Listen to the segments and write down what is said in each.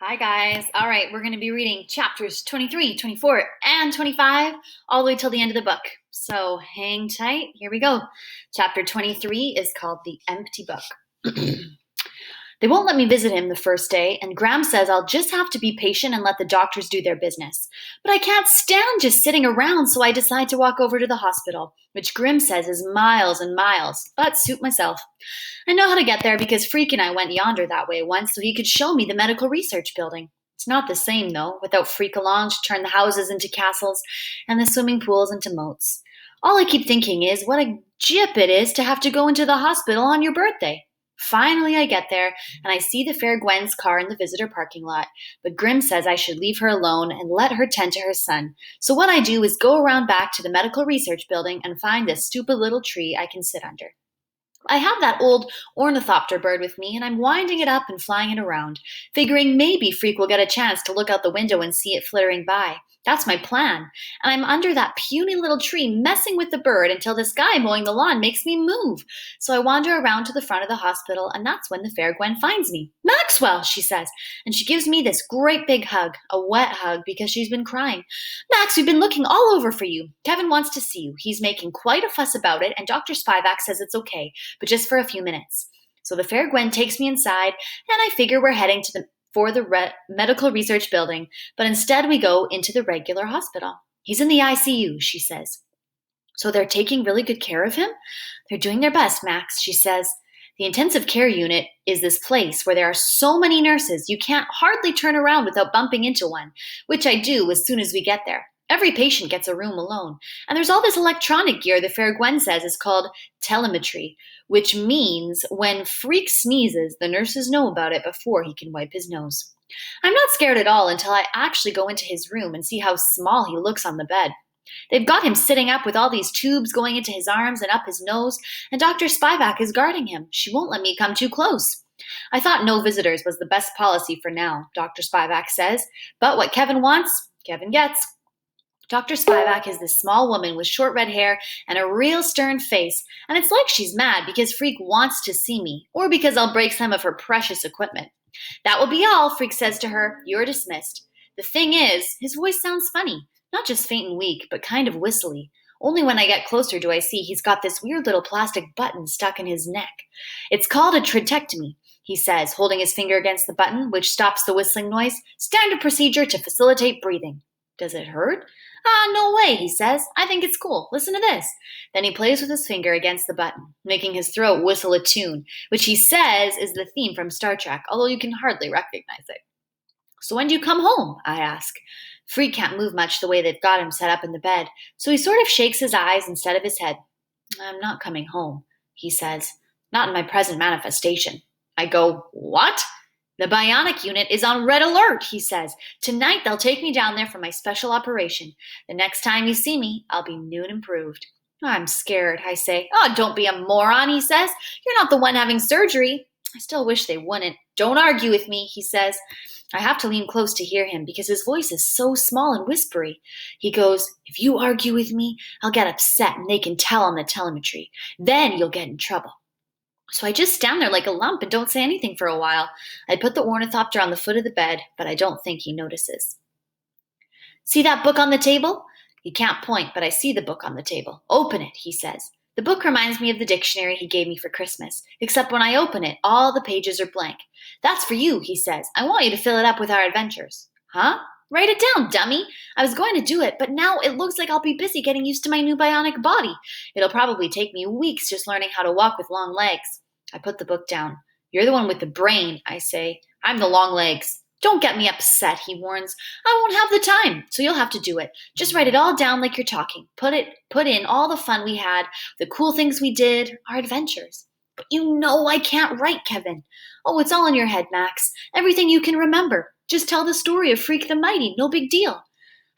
Hi, guys. All right, we're going to be reading chapters 23, 24, and 25 all the way till the end of the book. So hang tight. Here we go. Chapter 23 is called The Empty Book. They won't let me visit him the first day, and Graham says I'll just have to be patient and let the doctors do their business. But I can't stand just sitting around, so I decide to walk over to the hospital, which Grim says is miles and miles, but suit myself. I know how to get there because Freak and I went yonder that way once so he could show me the medical research building. It's not the same, though, without Freak along to turn the houses into castles and the swimming pools into moats. All I keep thinking is what a jip it is to have to go into the hospital on your birthday. Finally, I get there, and I see the fair Gwen's car in the visitor parking lot, but Grim says I should leave her alone and let her tend to her son. So what I do is go around back to the medical research building and find this stupid little tree I can sit under. I have that old ornithopter bird with me, and I'm winding it up and flying it around, figuring maybe Freak will get a chance to look out the window and see it flittering by. That's my plan, and I'm under that puny little tree messing with the bird until this guy mowing the lawn makes me move. So I wander around to the front of the hospital, and that's when the fair Gwen finds me. "Maxwell," she says, and she gives me this great big hug, a wet hug because she's been crying. "Max, we've been looking all over for you. Kevin wants to see you. He's making quite a fuss about it, and Dr. Spivak says it's okay, but just for a few minutes." So the fair Gwen takes me inside, and I figure we're heading for the medical research building, but instead we go into the regular hospital. "He's in the ICU," she says. "So they're taking really good care of him?" "They're doing their best, Max," she says. "The intensive care unit is this place where there are so many nurses you can't hardly turn around without bumping into one, which I do as soon as we get there. Every patient gets a room alone. And there's all this electronic gear the fair Gwen says is called telemetry, which means when Freak sneezes, the nurses know about it before he can wipe his nose. I'm not scared at all until I actually go into his room and see how small he looks on the bed. They've got him sitting up with all these tubes going into his arms and up his nose, and Dr. Spivak is guarding him. She won't let me come too close. I thought no visitors was the best policy for now, Dr. Spivak says, but what Kevin wants, Kevin gets. Dr. Spivak is this small woman with short red hair and a real stern face, and it's like she's mad because Freak wants to see me, or because I'll break some of her precious equipment. "That will be all," Freak says to her. "You're dismissed." The thing is, his voice sounds funny, not just faint and weak, but kind of whistly. Only when I get closer do I see he's got this weird little plastic button stuck in his neck. "It's called a tritectomy," he says, holding his finger against the button, which stops the whistling noise. "Standard procedure to facilitate breathing." "Does it hurt?" "Ah, no way," he says. "I think it's cool. Listen to this." Then he plays with his finger against the button, making his throat whistle a tune, which he says is the theme from Star Trek, although you can hardly recognize it. "So when do you come home?" I ask. Freak can't move much the way they've got him set up in the bed, so he sort of shakes his eyes instead of his head. "I'm not coming home," he says. "Not in my present manifestation." I go, "What?" "The bionic unit is on red alert," he says. "Tonight they'll take me down there for my special operation. The next time you see me, I'll be new and improved." "I'm scared," I say. "Oh, don't be a moron," he says. "You're not the one having surgery." I still wish they wouldn't. "Don't argue with me," he says. I have to lean close to hear him because his voice is so small and whispery. He goes, "If you argue with me, I'll get upset and they can tell on the telemetry. Then you'll get in trouble." So I just stand there like a lump and don't say anything for a while. I put the ornithopter on the foot of the bed, but I don't think he notices. "See that book on the table?" He can't point, but I see the book on the table. "Open it," he says. The book reminds me of the dictionary he gave me for Christmas, except when I open it, all the pages are blank. "That's for you," he says. "I want you to fill it up with our adventures." "Huh?" "Write it down, dummy." I was going to do it, but now it looks like I'll be busy getting used to my new bionic body. It'll probably take me weeks just learning how to walk with long legs. I put the book down. "You're the one with the brain," I say. "I'm the long legs." "Don't get me upset," he warns. "I won't have the time, so you'll have to do it. Just write it all down like you're talking. Put in all the fun we had, the cool things we did, our adventures." "But you know I can't write, Kevin." "Oh, it's all in your head, Max. Everything you can remember. Just tell the story of Freak the Mighty. No big deal."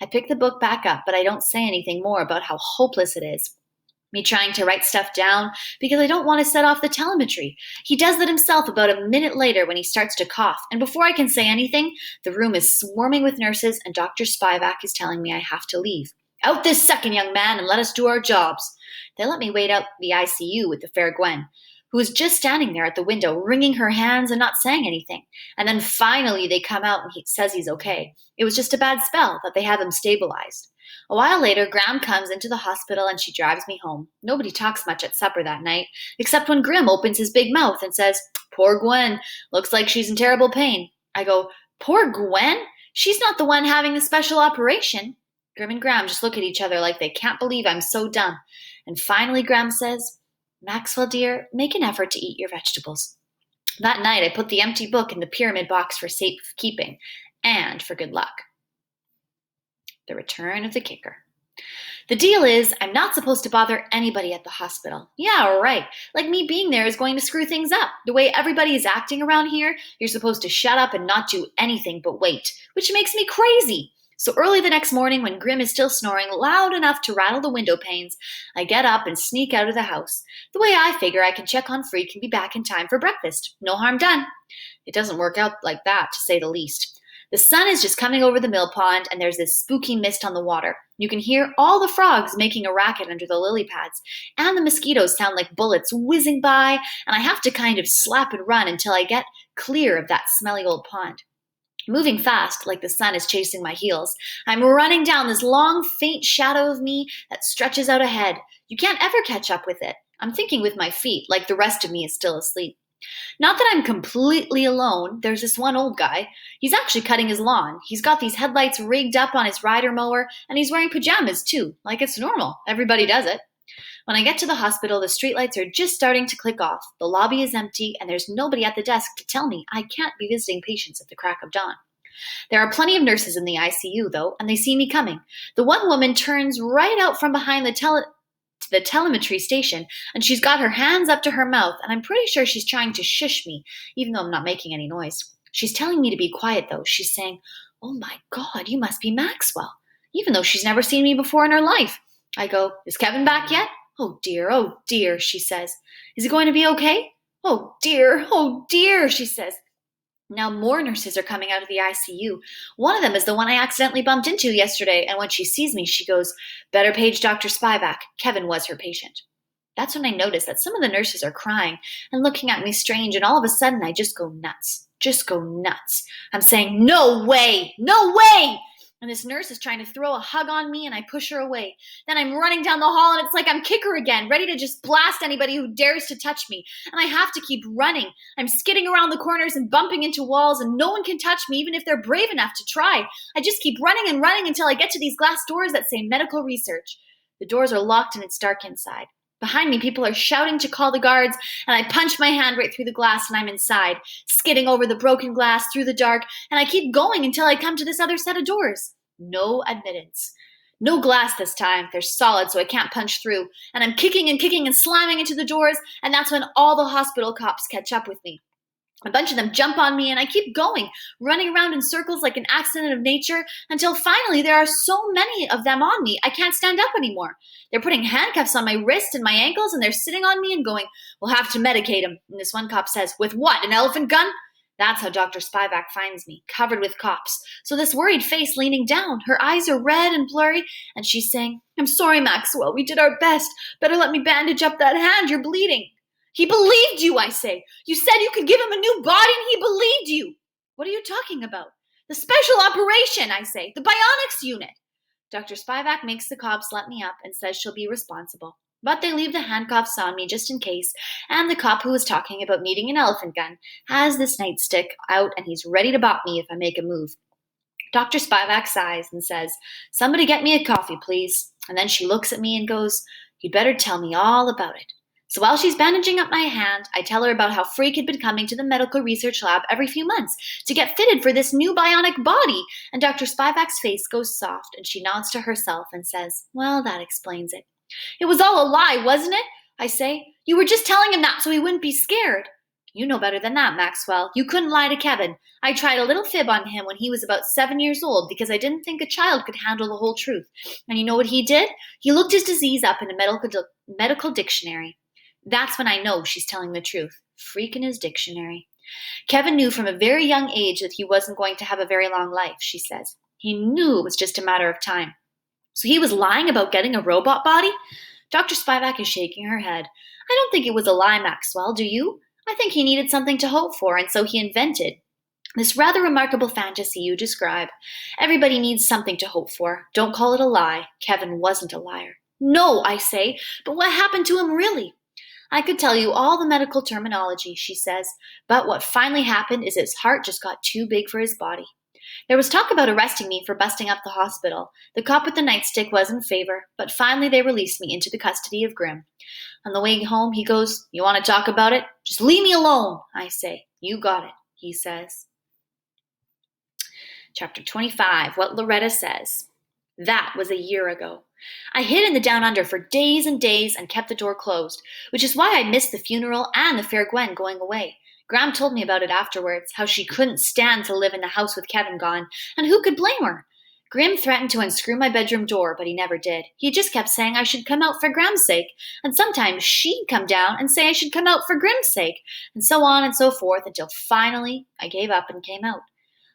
I pick the book back up, but I don't say anything more about how hopeless it is. Me trying to write stuff down because I don't want to set off the telemetry. He does that himself about a minute later when he starts to cough, and before I can say anything, the room is swarming with nurses and Dr. Spivak is telling me I have to leave. "Out this second, young man, and let us do our jobs." They let me wait out the ICU with the fair Gwen. who was just standing there at the window, wringing her hands and not saying anything. And then finally they come out and he says he's okay. It was just a bad spell, that they have him stabilized. A while later, Graham comes into the hospital and she drives me home. Nobody talks much at supper that night, except when Grim opens his big mouth and says, "Poor Gwen, looks like she's in terrible pain." I go, "Poor Gwen? She's not the one having the special operation." Grim and Graham just look at each other like they can't believe I'm so dumb. And finally Graham says, "Maxwell, dear, make an effort to eat your vegetables." That night I put the empty book in the pyramid box for safekeeping and for good luck. The return of the kicker. The deal is, I'm not supposed to bother anybody at the hospital. Yeah, right. Like me being there is going to screw things up. The way everybody is acting around here, you're supposed to shut up and not do anything but wait, which makes me crazy. So early the next morning, when Grim is still snoring loud enough to rattle the window panes, I get up and sneak out of the house. The way I figure I can check on Freak and be back in time for breakfast. No harm done. It doesn't work out like that, to say the least. The sun is just coming over the mill pond, and there's this spooky mist on the water. You can hear all the frogs making a racket under the lily pads, and the mosquitoes sound like bullets whizzing by, and I have to kind of slap and run until I get clear of that smelly old pond. Moving fast, like the sun is chasing my heels, I'm running down this long, faint shadow of me that stretches out ahead. You can't ever catch up with it. I'm thinking with my feet, like the rest of me is still asleep. Not that I'm completely alone. There's this one old guy. He's actually cutting his lawn. He's got these headlights rigged up on his rider mower, and he's wearing pajamas too, like it's normal. Everybody does it. When I get to the hospital, the streetlights are just starting to click off. The lobby is empty, and there's nobody at the desk to tell me I can't be visiting patients at the crack of dawn. There are plenty of nurses in the ICU, though, and they see me coming. The one woman turns right out from behind the telemetry station, and she's got her hands up to her mouth, and I'm pretty sure she's trying to shush me, even though I'm not making any noise. She's telling me to be quiet, though. She's saying, "Oh my God, you must be Maxwell," even though she's never seen me before in her life. I go, "Is Kevin back yet?" Oh dear, she says. "Is he going to be okay?" Oh dear, she says. Now more nurses are coming out of the ICU. One of them is the one I accidentally bumped into yesterday, and when she sees me, she goes, "Better page Dr. Spivak. Kevin was her patient." That's when I notice that some of the nurses are crying and looking at me strange, and all of a sudden I just go nuts. I'm saying, "No way! No way!" And this nurse is trying to throw a hug on me, and I push her away. Then I'm running down the hall, and it's like I'm Kicker again, ready to just blast anybody who dares to touch me. And I have to keep running. I'm skidding around the corners and bumping into walls, and no one can touch me, even if they're brave enough to try. I just keep running and running until I get to these glass doors that say medical research. The doors are locked, and it's dark inside. Behind me, people are shouting to call the guards, and I punch my hand right through the glass, and I'm inside, skidding over the broken glass through the dark, and I keep going until I come to this other set of doors. No admittance. No glass this time. They're solid, so I can't punch through, and I'm kicking and slamming into the doors, and that's when all the hospital cops catch up with me. A bunch of them jump on me, and I keep going, running around in circles like an accident of nature, until finally there are so many of them on me, I can't stand up anymore. They're putting handcuffs on my wrist and my ankles, and they're sitting on me and going, "We'll have to medicate him." And this one cop says, "With what, an elephant gun?" That's how Dr. Spivak finds me, covered with cops. So this worried face leaning down, her eyes are red and blurry, and she's saying, "I'm sorry, Maxwell, we did our best. Better let me bandage up that hand, you're bleeding." "He believed you," I say. "You said you could give him a new body, and he believed you." "What are you talking about?" "The special operation," I say. "The bionics unit." Dr. Spivak makes the cops let me up and says she'll be responsible. But they leave the handcuffs on me just in case, and the cop who was talking about needing an elephant gun has this nightstick out, and he's ready to bop me if I make a move. Dr. Spivak sighs and says, "Somebody get me a coffee, please." And then she looks at me and goes, "You'd better tell me all about it." So while she's bandaging up my hand, I tell her about how Freak had been coming to the medical research lab every few months to get fitted for this new bionic body, and Dr. Spivak's face goes soft, and she nods to herself and says, "Well, that explains it." "It was all a lie, wasn't it?" I say. "You were just telling him that so he wouldn't be scared." "You know better than that, Maxwell. You couldn't lie to Kevin. I tried a little fib on him when he was about 7 years old because I didn't think a child could handle the whole truth. And you know what he did? He looked his disease up in a medical dictionary. That's when I know she's telling the truth. Freak in his dictionary. Kevin knew from a very young age that he wasn't going to have a very long life," she says. "He knew it was just a matter of time. So he was lying about getting a robot body?" Dr. Spivak is shaking her head. I don't think it was a lie, Maxwell, do you? I think he needed something to hope for, and so he invented this rather remarkable fantasy you describe. Everybody needs something to hope for. Don't call it a lie. Kevin wasn't a liar. No, I say, but what happened to him really? I could tell you all the medical terminology, she says, but what finally happened is his heart just got too big for his body. There was talk about arresting me for busting up the hospital. The cop with the nightstick was in favor, but finally they released me into the custody of Grim. On the way home, he goes, "You want to talk about it? Just leave me alone," I say. "You got it," he says. Chapter 25, What Loretta Says. That was a year ago. I hid in the Down Under for days and days and kept the door closed, which is why I missed the funeral and the Fair Gwen going away. Graham told me about it afterwards, how she couldn't stand to live in the house with Kevin gone, and who could blame her? Grim threatened to unscrew my bedroom door, but he never did. He just kept saying I should come out for Graham's sake, and sometimes she'd come down and say I should come out for Grim's sake, and so on and so forth until finally I gave up and came out.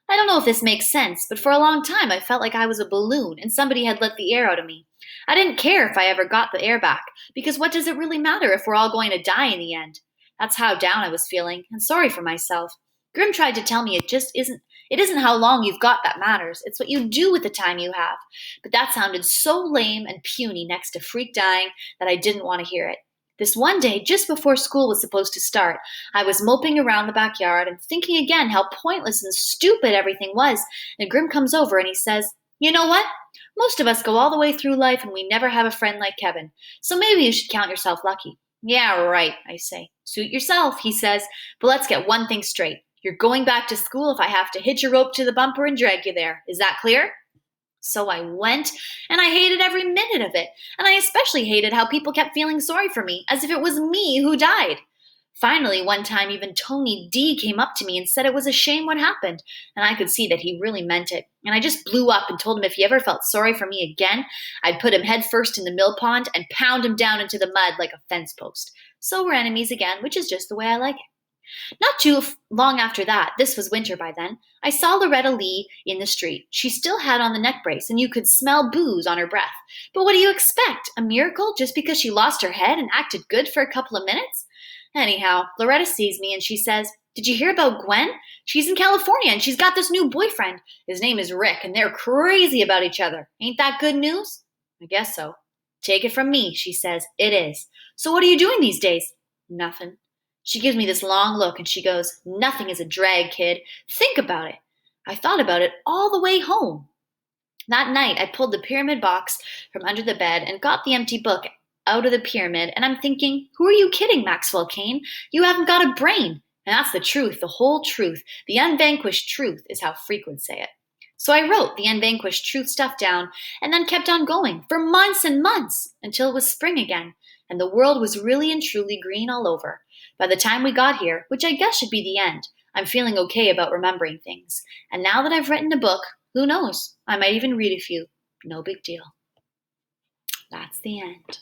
I don't know if this makes sense, but for a long time I felt like I was a balloon and somebody had let the air out of me. I didn't care if I ever got the air back, because what does it really matter if we're all going to die in the end? That's how down I was feeling, and sorry for myself. Grim tried to tell me it isn't how long you've got that matters, it's what you do with the time you have. But that sounded so lame and puny next to freak dying that I didn't want to hear it. This one day, just before school was supposed to start, I was moping around the backyard and thinking again how pointless and stupid everything was, and Grim comes over and he says, "You know what? Most of us go all the way through life and we never have a friend like Kevin, so maybe you should count yourself lucky." "Yeah, right," I say. "Suit yourself," he says, "but let's get one thing straight. You're going back to school if I have to hitch a rope to the bumper and drag you there. Is that clear?" So I went, and I hated every minute of it, and I especially hated how people kept feeling sorry for me, as if it was me who died. Finally, one time even Tony D came up to me and said it was a shame what happened, and I could see that he really meant it. And I just blew up and told him if he ever felt sorry for me again, I'd put him head first in the mill pond and pound him down into the mud like a fence post. So we're enemies again, which is just the way I like it. Not too long after that, this was winter by then, I saw Loretta Lee in the street. She still had on the neck brace, and you could smell booze on her breath. But what do you expect? A miracle just because she lost her head and acted good for a couple of minutes? Anyhow, Loretta sees me and she says, "Did you hear about Gwen? She's in California and she's got this new boyfriend. His name is Rick, and they're crazy about each other. Ain't that good news?" "I guess so." "Take it from me," she says, "it is. So what are you doing these days?" "Nothing." She gives me this long look and she goes, "Nothing is a drag, kid. Think about it." I thought about it all the way home. That night, I pulled the pyramid box from under the bed and got the empty book out of the pyramid, and I'm thinking, who are you kidding, Maxwell Kane? You haven't got a brain. And that's the truth, the whole truth. The unvanquished truth is how Freak would say it. So I wrote the unvanquished truth stuff down and then kept on going for months and months until it was spring again, and the world was really and truly green all over. By the time we got here, which I guess should be the end, I'm feeling okay about remembering things. And now that I've written a book, who knows? I might even read a few. No big deal. That's the end.